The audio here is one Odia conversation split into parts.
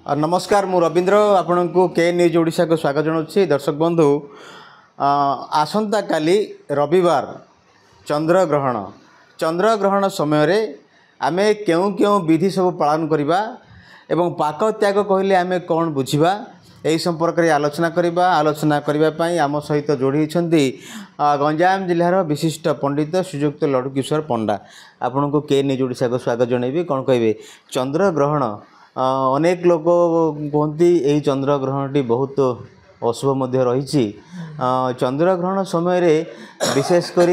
नमस्कार मु रवींद्र आपण को के न्यूज ओडिशा को स्वागत जनाऊँ। दर्शक बंधु आसंता काली रविवार चंद्र ग्रहण समय आमे क्यों क्यों विधि सब पालन करवा एवं पाक त्याग कहले आमे कौन बुझा यही संपर्क में आलोचना करने आम सहित जोड़ी गंजाम जिलार विशिष्ट पंडित श्रीजुक्त लडुकिशोर पंडा। आपण को के न्यूज ओडिशा को स्वागत जनइबी। कौन कहे चंद्र ग्रहण अनेक लोग कहते यही चंद्र ग्रहणटी बहुत अशुभ रही। चंद्र ग्रहण समय विशेषकर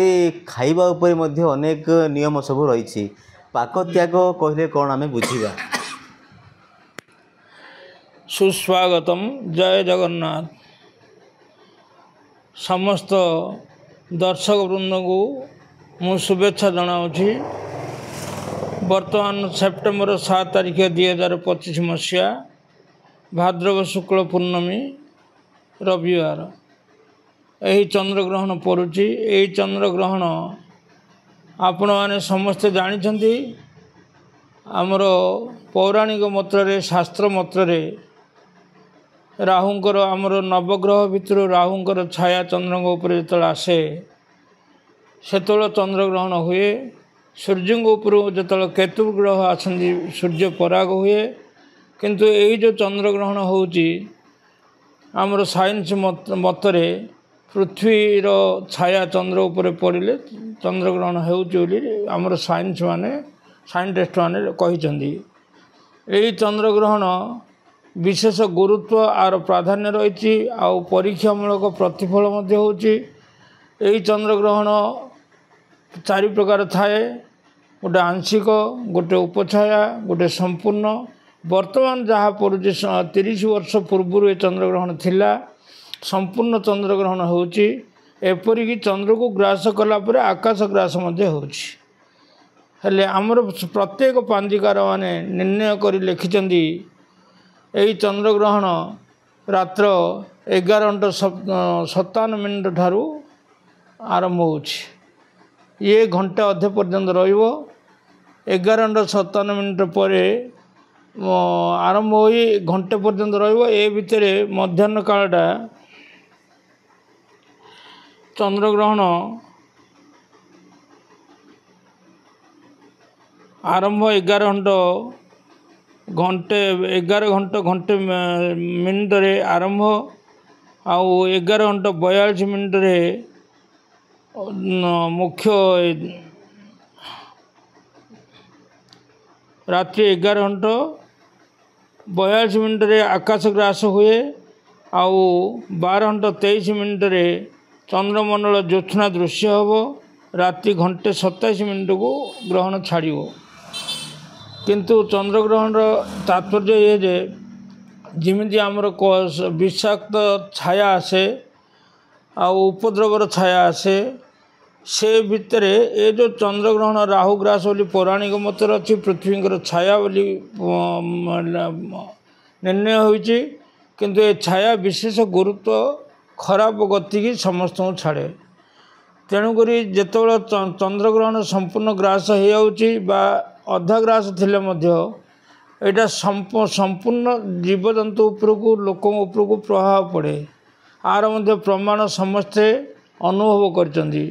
खाइबा उपरे अनेक नियम सब रही। पाक त्याग कहले कौन आमे बुझा। सुस्वागतम। जय जगन्नाथ। समस्त दर्शक वृंद को मु शुभेच्छा जनाऊँगी। वर्तमान सेप्टेम्बर 7 तारीख 2025 मसीहा भाद्रव शुक्ल पूर्णमी रविवार यही चंद्रग्रहण पड़ुची। यही चंद्रग्रहण आपण मैंने समस्ते जानी आमर पौराणिक मतरे शास्त्र मतरे राहुंकर आमर नवग्रह भितर राहुंकर छाया चंद्र उपर जो आसे से चंद्रग्रहण हुए। सूर्य उपर जो केतु ग्रह आसती सूर्य पराग हुए। किंतु यही जो चंद्रग्रहण होची आमर साइंस मतरे पृथ्वीर छाया चंद्र उपर पड़े चंद्रग्रहण होची आमर साइंस माने साइंटिस्ट माने कहिसेंती। यही चंद्रग्रहण विशेष गुरुत्व आर प्राधान्य रही आउ परीक्षामूलक प्रतिफल होची। यही चंद्रग्रहण चारि प्रकार थाए। गोटे आंशिक, गोटे उपछाया, गोटे संपूर्ण। वर्तमान जहाँ पड़ुची 30 वर्ष पूर्व ये चंद्रग्रहण थिला। संपूर्ण चंद्रग्रहण होची। एपरिकी चंद्र को ग्रास कला परे आकाश ग्रास मध्य होची। हेले आमर प्रत्येक पांजिकार माने निर्णय कर लिखिचंदी यही चंद्रग्रहण रात्र 11:57 ठारू आरंभ होची। ये घंटा अधे पर्यंत रहिबो। 11:57 पर आरंभ होई घंटे पर्यंत रहिबो। ए भितरे मध्याह्न कालटा चंद्रग्रहण आरंभ 11 घंटे मिनट रे आरंभ आउ 11:42 रे मुख्य रात्रि 11:42 रे आकाश ग्रास हुए। आउ 12:23 रे चंद्रमंडल ज्योत्स्ना दृश्य होबो। राति 1:27 को ग्रहण छाड़िबो। किंतु चंद्रग्रहण तात्पर्य ये जे जिमिति आमर विषाक्त छाया आसे आ उपद्रवर छाया आसे से भितर ये जो चंद्रग्रहण राहुग्रास बोली पौराणिक मत अच्छी पृथ्वी छाया बोली निर्णय होइछि। किंतु ये छाया विशेष गुरुत्व खराब गति की समस्त छाड़े। तेणुक जिते चंद्रग्रहण संपूर्ण ग्रास हो जाउछि बा अधा ग्रास थिले मध्य एटा संपूर्ण जीवजंतु उपरकू लोक उपरकू प्रभाव पड़े। आर मध्य प्रमाण समस्ते अनुभव करचंदी।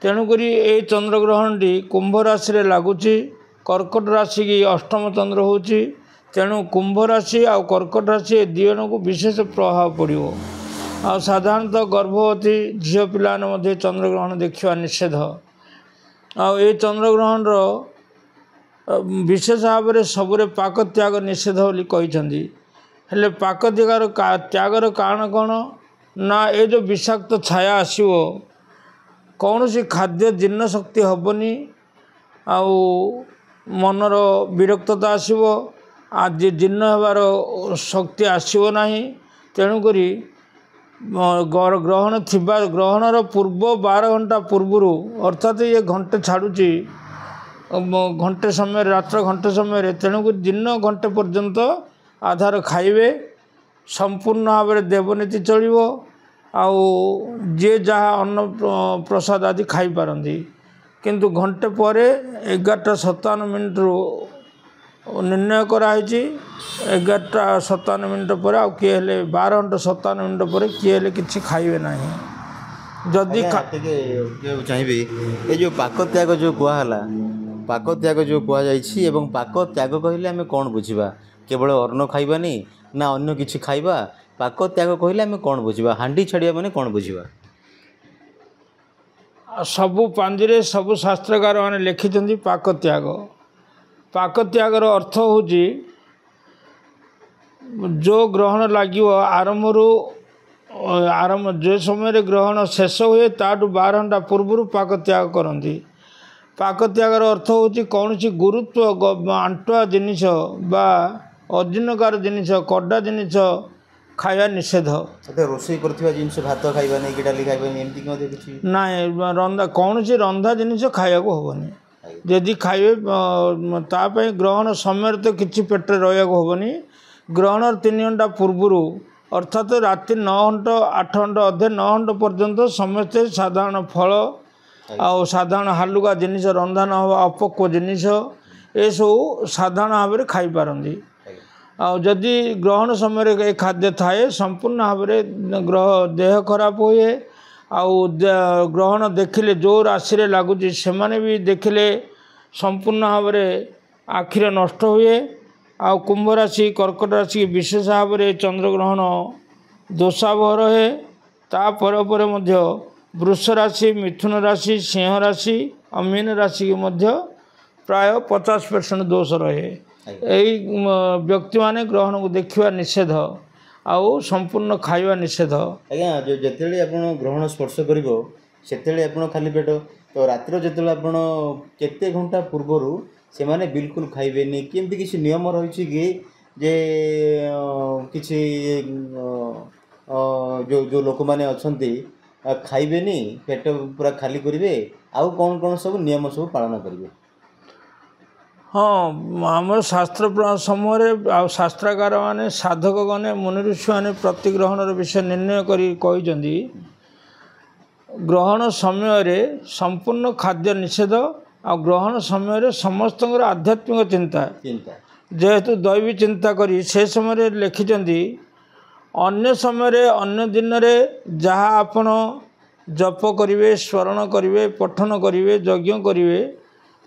तेणुक ये चंद्रग्रहणटी कुंभ राशि रे लागुची। कर्कट राशि की अष्टम चंद्र होची। तेणु कुंभ राशि आ कर्कट राशि दिजन को विशेष प्रभाव पड़ो। आ साधारणतः गर्भवती झील पिलाने चंद्रग्रहण देखा निषेध। आ चंद्रग्रहण विशेष भाव में सबरे पाक त्याग निषेध बोली कहते। हेले पाक त्यागर कारण कौन ना ये जो विषाक्त छाया आसो कौन सी खाद्य जीर्ण शक्ति हेनी। आउ मनर विरक्तता आसो आज जीर्ण होवार शक्ति आसो ना। तेणुक ग्रहण थिबा ग्रहणर पूर्व 12 घंटा पूर्वर अर्थात ये घंटे छाड़ुची घंटे समय रात्र घंटे समय। तेणुक दिन घंटे पर्यंत आधार खाइबे संपूर्ण भाव में देवनीति चलो। आउ जे जहाँ अन्न प्रसाद आदि खाई पारंती। किंतु घंटे पर 11:57 रु निर्णय कराई 11:57 पर आउ किए हेले 12:57 पर किए हेले किछि खाइबे नाही जदि चाहिए ये जो पाक त्याग जो कहला पाक त्याग जो कहुई एवं पाक त्याग कहले आम कौन बुझा केवल अन्न खाइबानी ना अन्य किछि खाइबा पाक त्याग कहले आम कौन बुझा हांडी छाड़िया माने कौन बुझा सबु पांजिरे सबु शास्त्रकार मैंने लिखिं पाक त्यागर अर्थ हूँ जो ग्रहण लगे आरंभ जो समय ग्रहण शेष हुए ताठू 12 घंटा पूर्व पाक त्याग करती पाक त्यागर अर्थ हूँ कौन गुरुत्व आंटुआ जिनिष बा अजीर्णकार जिनिष कड़ा जिनिष खाଇବା निषेध रोषे भात खाइबा नहीं डाली खाइबा नहीं ना रंधा कौन रंधा जिनिष खाया हेनी जदि खाइबे तापाई ग्रहण समय तो किसी पेटे रहा हेनी ग्रहण 3 घंटा पूर्वर अर्थात राति 9 घंटा 8 घंटा अधे 9 घंटा पर्यंत समस्ते साधारण फल आउ साधारण हालुका जिनिष रंधा न हो अपक्व जिनिष ये सब साधारण भाव में खाईपारती आदि ग्रहण समय खाद्य थाए संपूर्ण भाव में ग्रह देह खराब हुए आउ ग्रहण देखिले जो राशि लगुच से भी देखिले संपूर्ण भाव में आखिरे नष्ट हुए आ कुंभ राशि कर्कट राशि विशेष भाव में चंद्रग्रहण दोषावह रहे तापर वृष राशि मिथुन राशि सिंह राशि और मीन राशि के मध्य प्राय 50% दोष रहे यही व्यक्ति माने ग्रहण को देखा निषेध आउ संपूर्ण खाइबा निषेध आज्ञा जो जिते आप ग्रहण स्पर्श कर खाली पेट तो रातिर जो आप केते घंटा पूर्वर से माने बिल्कुल खाइबेनी केमती किसी नियम रही कि जे किसी जो जो लोक मैंने अच्छा खाइबेनी पेट पूरा खाली करेंगे आउ कौन कौन सब नियम सब पालन करेंगे हाँ आम शास्त्र समय शास्त्रकार माने साधक गणे मुनि ऋषि मैंने प्रतिग्रहण विषय निर्णय करी ग्रहण समय संपूर्ण खाद्य निषेध आ ग्रहण समय समस्त आध्यात्मिक चिंता जेहेतु दैवी चिंता करी से समय लिखिं अन्य समय अन्य दिन में जहाँ आपण जप करेंगे स्मरण करेंगे पठन करेंगे यज्ञ करेंगे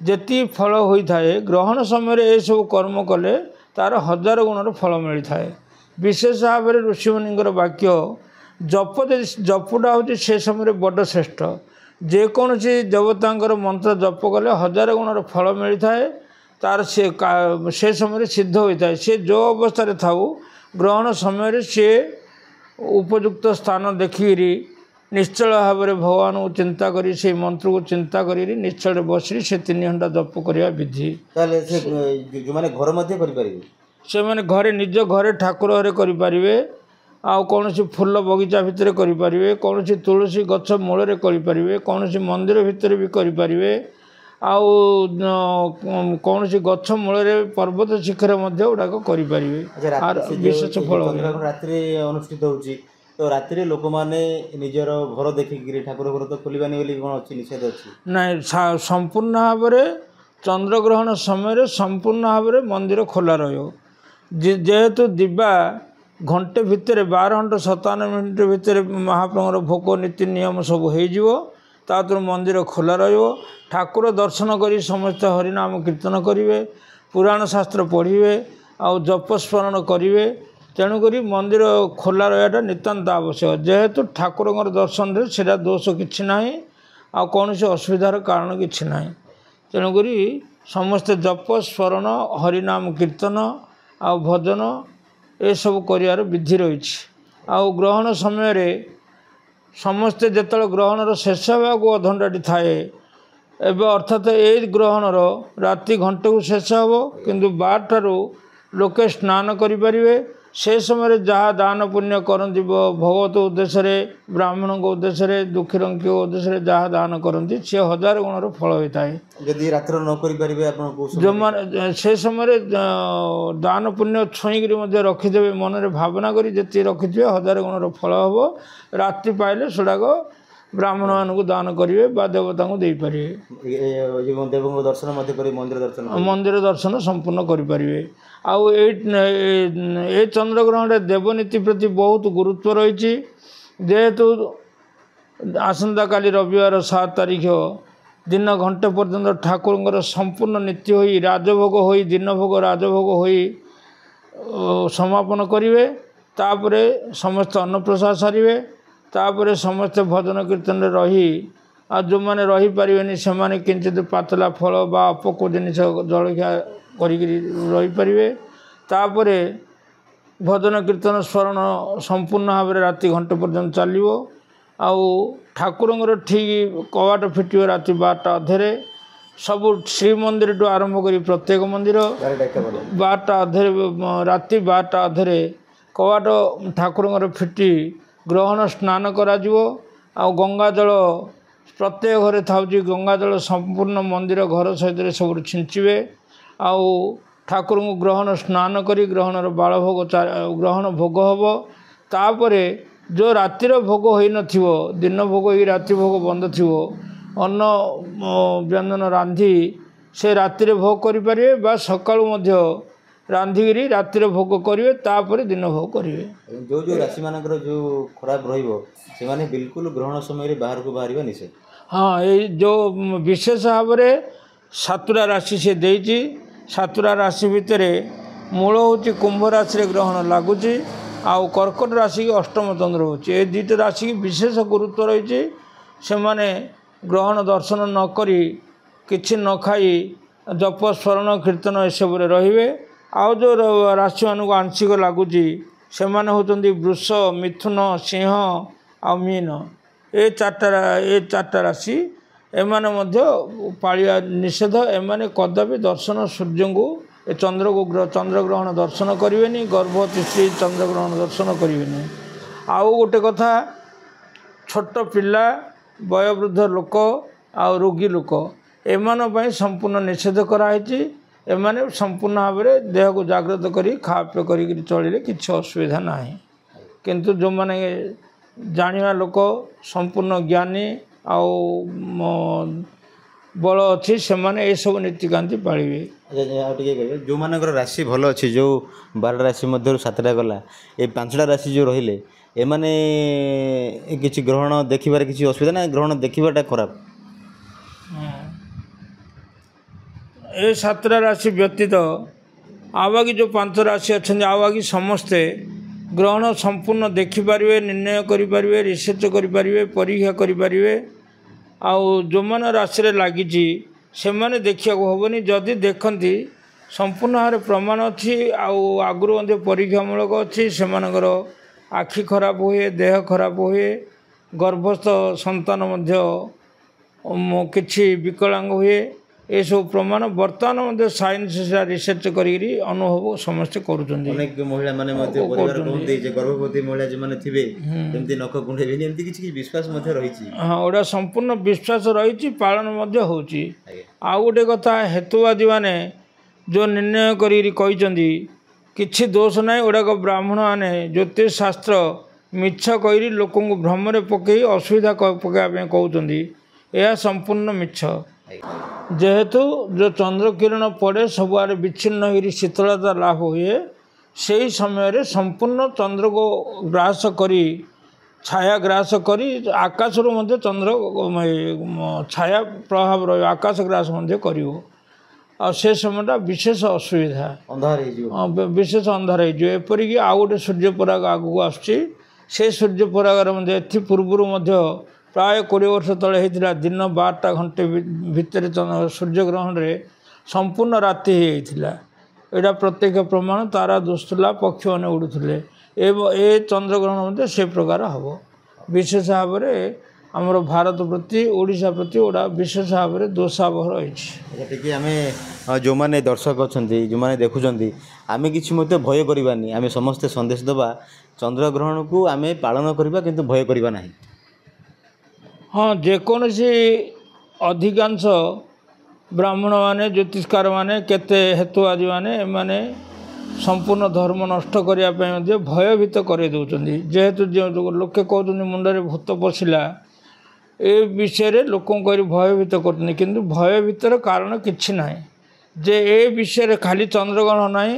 जेती फल होता है ग्रहण समय ये सब कर्म कले तार 1000 गुणर फल मिलता है विशेष भाव में ऋषिमुनिंर वाक्य जपटा हूँ से समय बड़ श्रेष्ठ जेकोसी देवतांकर मंत्र जप कले 1000 गुणर फल मिलता है तार से समय सिद्ध होता है सी जो अवस्था थाऊ ग्रहण समय सी उपयुक्त स्थान देखिरी निश्चल भाव में भगवान को चिंता करी से मंत्र को चिंता करी निश्चल बसी से 3 घंटा जप करवा विधि जो माने घर मध्य करि परिबे से माने घरे निज घरे ठाकुर घरे करि परिबे आ कौन फूल बगीचा भितर करि परिबे कौन तुलसी गछ मूल करि परिबे कौन मंदिर भितर भी करि परिबे आउ कौन गछ मूल पर्वत शिखर मध्य गुड़ाक करि परिबे विशेष फल रात्रि अनुष्ठित होउची तो रात्रि लोक माने निजर घर देखिक ठाकुर घर तो खोलवानी बोली कौन अच्छी निषेध अच्छी नाई संपूर्ण भाव में चंद्रग्रहण समय संपूर्ण भाव में मंदिर खोला जेहेतु दिवा घंटे भितर 12:57 भितर महाप्रभुर भोग नीति नियम सब हो मंदिर खोला ठाकुर दर्शन करी समस्त हरिनाम कीर्तन करेंगे पुराण शास्त्र पढ़े आउ जप स्मरण करेंगे तेणुक मंदिर खोला रहा नितांत आवश्यक जेहेतु ठाकुर दर्शन से दोष कि आ कौन असुविधार कारण कि तेणुक समस्ते जप स्मरण हरिनाम कीर्तन आ भजन ये सब कर विधि रही आउ ग्रहण समय समस्ते जिते ग्रहणर शेष भाग अधघंटाटी थाए एवं अर्थात ये ग्रहणर राति घंटे को शेष हे किंतु 12 ठारू लोके स्नान करें से समय जहाँ दान पुण्य करती भगवत उद्देश्य ब्राह्मण उद्देश्य दुखी रंकी उद्देश्य जहाँ दान करती सी 1000 गुणर फल होता है जदि रात्र न करें जो मैंने से समय दान पुण्य छुईक रखिदे मन में भावना करी जी रखिथे 1000 गुणर फल हम राति पाइले सेटाक ବ୍ରାହ୍ମଣମାନଙ୍କୁ ଦାନ କରିବେ ବା ଦେବତାଙ୍କୁ ଦେଇପାରିବେ। ଦେବଙ୍କ ଦର୍ଶନ ମଧ୍ୟ କରି ମନ୍ଦିର ଦର୍ଶନ ସମ୍ପୂର୍ଣ୍ଣ କରିପାରିବେ। ଆଉ ଏ ଚନ୍ଦ୍ରଗ୍ରହଣରେ ଦେବନୀତି ପ୍ରତି ବହୁତ ଗୁରୁତ୍ୱ ରହିଛି। ଯେହେତୁ ଆସନ୍ତାକାଲି ରବିବାର 7 ତାରିଖ ଦିନ ଘଣ୍ଟେ ପର୍ଯ୍ୟନ୍ତ ଠାକୁରଙ୍କର ସମ୍ପୂର୍ଣ୍ଣ ନୀତି ହୋଇ ରାଜଭୋଗ ହୋଇ ଦିନଭୋଗ ରାଜଭୋଗ ହୋଇ ସମାପନ କରିବେ। ତାପରେ ସମସ୍ତେ ଅନ୍ନପ୍ରସାଦ ସାରିବେ। ତାପରେ ସମସ୍ତେ ଭଜନ କୀର୍ତ୍ତନରେ ରହି ଆଉ ଯେଉଁମାନେ ରହିପାରିବେନି ସେମାନେ କିଞ୍ଚିତ ପାତଲା ଫଳ ବା ଅପୋକ ଜିନିଷ ଜଳଖିଆ କରିକିରି ରହିପାରିବେ। ତାପରେ ଭଜନ କୀର୍ତ୍ତନ ସ୍ମରଣ ସମ୍ପୂର୍ଣ୍ଣ ଭାବରେ ରାତି ଘଣ୍ଟେ ପର୍ଯ୍ୟନ୍ତ ଚାଲିବ। ଆଉ ଠାକୁରଙ୍କର ଠିକ୍ କବାଟ ଫିଟିବ ରାତି 12ଟା ଅଧେରେ। ସବୁ ଶ୍ରୀମନ୍ଦିରଠୁ ଆରମ୍ଭ କରି ପ୍ରତ୍ୟେକ ମନ୍ଦିର 12ଟା ଅଧେରେ ରାତି 12ଟା ଅଧେରେ କବାଟ ଠାକୁରଙ୍କର ଫିଟି ଗ୍ରହଣ ସ୍ନାନ କରାଯିବ। ଆଉ ଗଙ୍ଗାଜଳ ପ୍ରତ୍ୟେକ ଘରେ ଥାଉଛି ଗଙ୍ଗାଜଳ ସମ୍ପୂର୍ଣ୍ଣ ମନ୍ଦିର ଘର ସହିତରେ ସବୁ ଛିଞ୍ଚିବେ। ଆଉ ଠାକୁରଙ୍କୁ ଗ୍ରହଣ ସ୍ନାନ କରି ଗ୍ରହଣର ବାଳଭୋଗ ଗ୍ରହଣ ଭୋଗ ହେବ। ତାପରେ ଯେଉଁ ରାତିର ଭୋଗ ହୋଇନଥିବ ଦିନ ଭୋଗ ହୋଇ ରାତି ଭୋଗ ବନ୍ଦ ଥିବ ଅନ୍ନ ବ୍ୟଞ୍ଜନ ରାନ୍ଧି ସେ ରାତିରେ ଭୋଗ କରିପାରିବେ ବା ସକାଳୁ ମଧ୍ୟ ରାନ୍ଧିକିରି ରାତିରେ ଭୋଗ କରିବେ। ତାପରେ ଦିନ ଭୋଗ କରିବେ। ଯେଉଁ ରାଶିମାନଙ୍କର ଯେଉଁ ଖରାପ ରହିବ ସେମାନେ ବିଲକୁଲ ଗ୍ରହଣ ସମୟରେ ବାହାରକୁ ବାହାରିବା ନିଷେଧ। ହଁ, ଏଇ ଯେଉଁ ବିଶେଷ ଭାବରେ 7ଟା ରାଶି ସେ ଦେଇଛି। 7ଟା ରାଶି ଭିତରେ ମୂଳ ହେଉଛି କୁମ୍ଭ ରାଶିରେ ଗ୍ରହଣ ଲାଗୁଛି। ଆଉ କର୍କଟ ରାଶିକି ଅଷ୍ଟମ ଚନ୍ଦ୍ର ହେଉଛି। ଏ ଦୁଇଟା ରାଶିକି ବିଶେଷ ଗୁରୁତ୍ୱ ରହିଛି। ସେମାନେ ଗ୍ରହଣ ଦର୍ଶନ ନ କରି କିଛି ନ ଖାଇ ଜପ ସ୍ମରଣ କୀର୍ତ୍ତନ ଏସବୁରେ ରହିବେ। ଆଉ ଯେଉଁ ରାଶିମାନଙ୍କୁ ଆଂଶିକ ଲାଗୁଛି ସେମାନେ ହେଉଛନ୍ତି ବୃଷ, ମିଥୁନ, ସିଂହ ଆଉ ମୀନ। ଏ ଚାରିଟା ରାଶି ଏମାନେ ମଧ୍ୟ ପାଳିବା ନିଷେଧ। ଏମାନେ କଦାପି ଦର୍ଶନ ସୂର୍ଯ୍ୟଙ୍କୁ ଏ ଚନ୍ଦ୍ରଗ୍ରହଣ ଦର୍ଶନ କରିବେନି। ଗର୍ଭବତୀ ସ୍ତ୍ରୀ ଚନ୍ଦ୍ରଗ୍ରହଣ ଦର୍ଶନ କରିବେନି। ଆଉ ଗୋଟେ କଥା, ଛୋଟ ପିଲା, ବୟୋବୃଦ୍ଧ ଲୋକ ଆଉ ରୋଗୀ ଲୋକ ଏମାନଙ୍କ ପାଇଁ ସମ୍ପୂର୍ଣ୍ଣ ନିଷେଧ କରାହେଇଛି। ଏମାନେ ସମ୍ପୂର୍ଣ୍ଣ ଭାବରେ ଦେହକୁ ଜାଗ୍ରତ କରି ଖାଆପିଆ କରିକି ଚଳିଲେ କିଛି ଅସୁବିଧା ନାହିଁ। କିନ୍ତୁ ଯେଉଁମାନେ ଜାଣିବା ଲୋକ ସମ୍ପୂର୍ଣ୍ଣ ଜ୍ଞାନୀ ଆଉ ବଳ ଅଛି ସେମାନେ ଏସବୁ ନୀତିକାନ୍ତି ପାଳିବେ। ଆଉ ଟିକେ କହିବେ ଯେଉଁମାନଙ୍କର ରାଶି ଭଲ ଅଛି, ଯେଉଁ 12ଟା ରାଶି ମଧ୍ୟରୁ 7ଟା ଗଲା, ଏ 5ଟା ରାଶି ଯେଉଁ ରହିଲେ ଏମାନେ କିଛି ଗ୍ରହଣ ଦେଖିବାରେ କିଛି ଅସୁବିଧା ନା ଗ୍ରହଣ ଦେଖିବାଟା ଖରାପ? ଏ 7ଟା ରାଶି ବ୍ୟତୀତ ଆଉ ବାକି ଯେଉଁ 5 ରାଶି ଅଛନ୍ତି ଆଉ ବାକି ସମସ୍ତେ ଗ୍ରହଣ ସମ୍ପୂର୍ଣ୍ଣ ଦେଖିପାରିବେ, ନିର୍ଣ୍ଣୟ କରିପାରିବେ, ରିସର୍ଚ୍ଚ କରିପାରିବେ, ପରୀକ୍ଷା କରିପାରିବେ। ଆଉ ଯେଉଁମାନେ ରାଶିରେ ଲାଗିଛି ସେମାନେ ଦେଖିବାକୁ ହେବନି। ଯଦି ଦେଖନ୍ତି ସମ୍ପୂର୍ଣ୍ଣ ଭାବରେ ପ୍ରମାଣ ଅଛି ଆଉ ଆଗରୁ ମଧ୍ୟ ପରୀକ୍ଷାମୂଳକ ଅଛି। ସେମାନଙ୍କର ଆଖି ଖରାପ ହୁଏ, ଦେହ ଖରାପ ହୁଏ, ଗର୍ଭସ୍ଥ ସନ୍ତାନ ମଧ୍ୟ କିଛି ବିକଳାଙ୍ଗ ହୁଏ। ଏସବୁ ପ୍ରମାଣ ବର୍ତ୍ତମାନ ମଧ୍ୟ ସାଇନ୍ସ ରିସର୍ଚ୍ଚ କରିକି ଅନୁଭବ ସମସ୍ତେ କରୁଛନ୍ତି। ଅନେକ ମହିଳାମାନେ ମଧ୍ୟ ପରିବାର କୁହନ୍ତି ଯେ ଗର୍ଭବତୀ ମହିଳା ଯେଉଁମାନେ ଥିବେ ଏମିତି ନଖ କୁଣ୍ଡେଇବେନି, ଏମିତି କିଛି ବିଶ୍ୱାସ ମଧ୍ୟ ରହିଛି। ହଁ, ଏଗୁଡ଼ା ସମ୍ପୂର୍ଣ୍ଣ ବିଶ୍ୱାସ ରହିଛି, ପାଳନ ମଧ୍ୟ ହେଉଛି। ଆଉ ଗୋଟେ କଥା, ହେତୁବାଦୀମାନେ ଯେଉଁ ନିର୍ଣ୍ଣୟ କରିକି କହିଛନ୍ତି କିଛି ଦୋଷ ନାହିଁ। ଏଗୁଡ଼ାକ ବ୍ରାହ୍ମଣମାନେ ଜ୍ୟୋତିଷ ଶାସ୍ତ୍ର ମିଛ କରି ଲୋକଙ୍କୁ ଭ୍ରମରେ ପକାଇ ଅସୁବିଧା ପକାଇବା ପାଇଁ କହୁଛନ୍ତି। ଏହା ସମ୍ପୂର୍ଣ୍ଣ ମିଛ। ଯେହେତୁ ଯେଉଁ ଚନ୍ଦ୍ରକିରଣ ପଡ଼େ ସବୁଆଡ଼େ ବିଚ୍ଛିନ୍ନ ହୋଇ ଶୀତଳତା ଲାଭ ହୁଏ, ସେହି ସମୟରେ ସମ୍ପୂର୍ଣ୍ଣ ଚନ୍ଦ୍ରକୁ ଗ୍ରାସ କରି ଛାୟା ଗ୍ରାସ କରି ଆକାଶରୁ ମଧ୍ୟ ଚନ୍ଦ୍ର ଛାୟା ପ୍ରଭାବ ରହିବ, ଆକାଶ ଗ୍ରାସ ମଧ୍ୟ କରିବ। ଆଉ ସେ ସମୟଟା ବିଶେଷ ଅସୁବିଧା, ଅନ୍ଧାର ହେଇଯିବ, ବିଶେଷ ଅନ୍ଧାର ହେଇଯିବ। ଏପରିକି ଆଉ ଗୋଟେ ସୂର୍ଯ୍ୟପରାଗ ଆଗକୁ ଆସୁଛି। ସେ ସୂର୍ଯ୍ୟପରାଗରେ ମଧ୍ୟ ଏଥି ପୂର୍ବରୁ ମଧ୍ୟ ପ୍ରାୟ 20 ବର୍ଷ ତଳେ ହେଇଥିଲା। ଦିନ 12ଟା ଘଣ୍ଟେ ଭିତରେ ସୂର୍ଯ୍ୟଗ୍ରହଣରେ ସମ୍ପୂର୍ଣ୍ଣ ରାତି ହେଇଯାଇଥିଲା। ଏଇଟା ପ୍ରତ୍ୟକ୍ଷ ପ୍ରମାଣ। ତାରା ଦୁସୁଥିଲା, ପକ୍ଷୀମାନେ ଉଡ଼ୁଥିଲେ। ଏ ଚନ୍ଦ୍ରଗ୍ରହଣ ମଧ୍ୟ ସେ ପ୍ରକାର ହେବ। ବିଶେଷ ଭାବରେ ଆମର ଭାରତ ପ୍ରତି, ଓଡ଼ିଶା ପ୍ରତି ଏଗୁଡ଼ା ବିଶେଷ ଭାବରେ ଦୋଷାବହ ରହିଛି। ଟିକେ ଆମେ ଯେଉଁମାନେ ଦର୍ଶକ ଅଛନ୍ତି, ଯେଉଁମାନେ ଦେଖୁଛନ୍ତି, ଆମେ କିଛି ମଧ୍ୟ ଭୟ କରିବାନି। ଆମେ ସମସ୍ତେ ସନ୍ଦେଶ ଦେବା, ଚନ୍ଦ୍ରଗ୍ରହଣକୁ ଆମେ ପାଳନ କରିବା କିନ୍ତୁ ଭୟ କରିବା ନାହିଁ। ହଁ, ଯେକୌଣସି ଅଧିକାଂଶ ବ୍ରାହ୍ମଣମାନେ, ଜ୍ୟୋତିଷକାରମାନେ, କେତେ ହେତୁବାଦୀମାନେ ଏମାନେ ସମ୍ପୂର୍ଣ୍ଣ ଧର୍ମ ନଷ୍ଟ କରିବା ପାଇଁ ମଧ୍ୟ ଭୟଭୀତ କରାଇ ଦେଉଛନ୍ତି। ଯେହେତୁ ଯେଉଁ ଲୋକେ କହୁଛନ୍ତି ମୁଣ୍ଡରେ ଭୂତ ପଶିଲା, ଏ ବିଷୟରେ ଲୋକଙ୍କୁ କରି ଭୟଭୀତ କରୁଛନ୍ତି କିନ୍ତୁ ଭୟଭୀତର କାରଣ କିଛି ନାହିଁ ଯେ ଏ ବିଷୟରେ ଖାଲି ଚନ୍ଦ୍ରଗ୍ରହଣ ନାହିଁ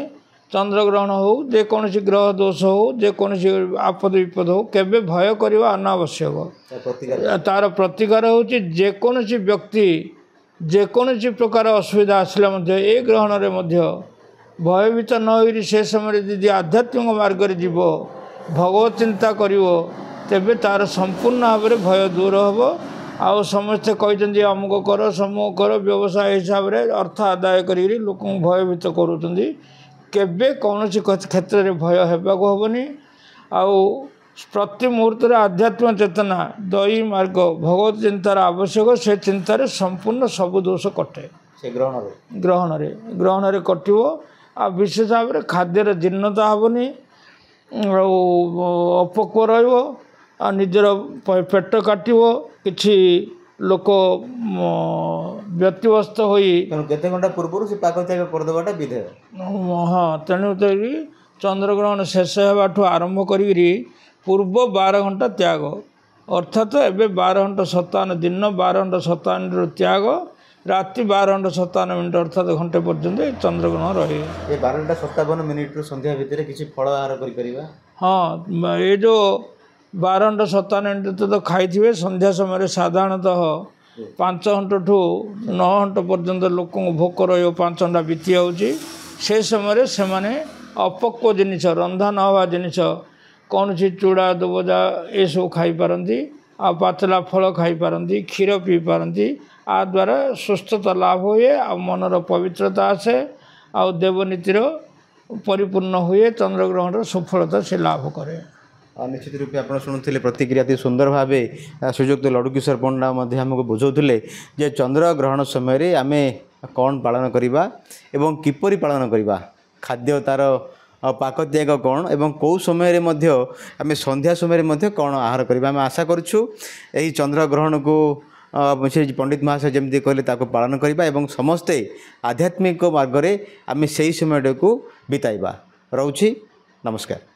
ଚନ୍ଦ୍ରଗ୍ରହଣ ହେଉ ଯେକୌଣସି ଗ୍ରହ ଦୋଷ ହେଉ ଯେକୌଣସି ଆପଦ ବିପଦ ହେଉ କେବେ ଭୟ କରିବା ଅନାବଶ୍ୟକ ତାର ପ୍ରତିକାର ହେଉଛି ଯେକୌଣସି ବ୍ୟକ୍ତି ଯେକୌଣସି ପ୍ରକାର ଅସୁବିଧା ଆସିଲେ ମଧ୍ୟ ଏ ଗ୍ରହଣରେ ମଧ୍ୟ ଭୟଭୀତ ନ ହୋଇ ସେ ସମୟରେ ଯଦି ଆଧ୍ୟାତ୍ମିକ ମାର୍ଗରେ ଯିବ ଭଗବତ ଚିନ୍ତା କରିବ ତେବେ ତାର ସମ୍ପୂର୍ଣ୍ଣ ଭାବରେ ଭୟ ଦୂର ହେବ ଆଉ ସମସ୍ତେ କହିଛନ୍ତି ଅମୁକ କର ସମୁକ କର ବ୍ୟବସାୟ ହିସାବରେ ଅର୍ଥ ଆଦାୟ କରିକି ଲୋକଙ୍କୁ ଭୟଭୀତ କରୁଛନ୍ତି କେବେ କୌଣସି କ୍ଷେତ୍ରରେ ଭୟ ହେବାକୁ ହେବନି ଆଉ ପ୍ରତି ମୁହୂର୍ତ୍ତରେ ଆଧ୍ୟାତ୍ମିକ ଚେତନା ଦୈ ମାର୍ଗ ଭଗବତ ଚିନ୍ତାର ଆବଶ୍ୟକ ସେ ଚିନ୍ତାରେ ସମ୍ପୂର୍ଣ୍ଣ ସବୁ ଦୋଷ କଟେ ସେ ଗ୍ରହଣରେ କଟିବ ଆଉ ବିଶେଷ ଭାବରେ ଖାଦ୍ୟର ଜୀର୍ଣ୍ଣତା ହେବନି ଆଉ ଅପକ୍ୱ ରହିବ ଆଉ ନିଜର ପେଟ କାଟିବ କିଛି ଲୋକ ବ୍ୟତିବ୍ୟସ୍ତ ହୋଇ କେତେ ଘଣ୍ଟା ପୂର୍ବରୁ ସେ ପାକ ତ୍ୟାଗ କରିଦେବାଟା ବିଧେୟ ହଁ ତେଣୁ କରି ଚନ୍ଦ୍ରଗ୍ରହଣ ଶେଷ ହେବାଠୁ ଆରମ୍ଭ କରିକିରି ପୂର୍ବ 12 ଘଣ୍ଟା ତ୍ୟାଗ ଅର୍ଥାତ୍ ଏବେ 12:57 ଦିନ 12:57 ତ୍ୟାଗ ରାତି 12:57 ଅର୍ଥାତ୍ ଘଣ୍ଟେ ପର୍ଯ୍ୟନ୍ତ ଚନ୍ଦ୍ରଗ୍ରହଣ ରହେ ଏ 12:57 ସନ୍ଧ୍ୟା ଭିତରେ କିଛି ଫଳ ଆହାର କରିପାରିବା ହଁ ଏ ଯେଉଁ 12:57 ତ ଖାଇଥିବେ ସନ୍ଧ୍ୟା ସମୟରେ ସାଧାରଣତଃ 5 ଘଣ୍ଟାଠୁ 9 ଘଣ୍ଟା ପର୍ଯ୍ୟନ୍ତ ଲୋକଙ୍କୁ ଭୋକ ରହିବ 5 ଘଣ୍ଟା ବିତି ଯାଉଛି ସେ ସମୟରେ ସେମାନେ ଅପକ୍ୱ ଜିନିଷ ରନ୍ଧା ନ ହେବା ଜିନିଷ କୌଣସି ଚୁଡ଼ା ଦୁବଜା ଏସବୁ ଖାଇପାରନ୍ତି ଆଉ ପାଚିଲା ଫଳ ଖାଇପାରନ୍ତି କ୍ଷୀର ପିଇପାରନ୍ତି ଆ ଦ୍ୱାରା ସୁସ୍ଥତା ଲାଭ ହୁଏ ଆଉ ମନର ପବିତ୍ରତା ଆସେ ଆଉ ଦେବନୀତିର ପରିପୂର୍ଣ୍ଣ ହୁଏ ଚନ୍ଦ୍ରଗ୍ରହଣର ସଫଳତା ସେ ଲାଭ କରେ ନିଶ୍ଚିତ ରୂପେ ଆପଣ ଶୁଣୁଥିଲେ ପ୍ରତିକ୍ରିୟା ଅତି ସୁନ୍ଦର ଭାବେ ଶ୍ରୀଯୁକ୍ତ ଲଡ଼ୁକିଶୋର ପଣ୍ଡା ମଧ୍ୟ ଆମକୁ ବୁଝାଉଥିଲେ ଯେ ଚନ୍ଦ୍ରଗ୍ରହଣ ସମୟରେ ଆମେ କ'ଣ ପାଳନ କରିବା ଏବଂ କିପରି ପାଳନ କରିବା ଖାଦ୍ୟ ତା'ର ପାକ ତ୍ୟାଗ କ'ଣ ଏବଂ କେଉଁ ସମୟରେ ମଧ୍ୟ ଆମେ ସନ୍ଧ୍ୟା ସମୟରେ ମଧ୍ୟ କ'ଣ ଆହାର କରିବା ଆମେ ଆଶା କରୁଛୁ ଏହି ଚନ୍ଦ୍ରଗ୍ରହଣକୁ ସେ ପଣ୍ଡିତ ମହାଶୟ ଯେମିତି କହିଲେ ତାକୁ ପାଳନ କରିବା ଏବଂ ସମସ୍ତେ ଆଧ୍ୟାତ୍ମିକ ମାର୍ଗରେ ଆମେ ସେହି ସମୟଟାକୁ ବିତାଇବା ରହୁଛି ନମସ୍କାର।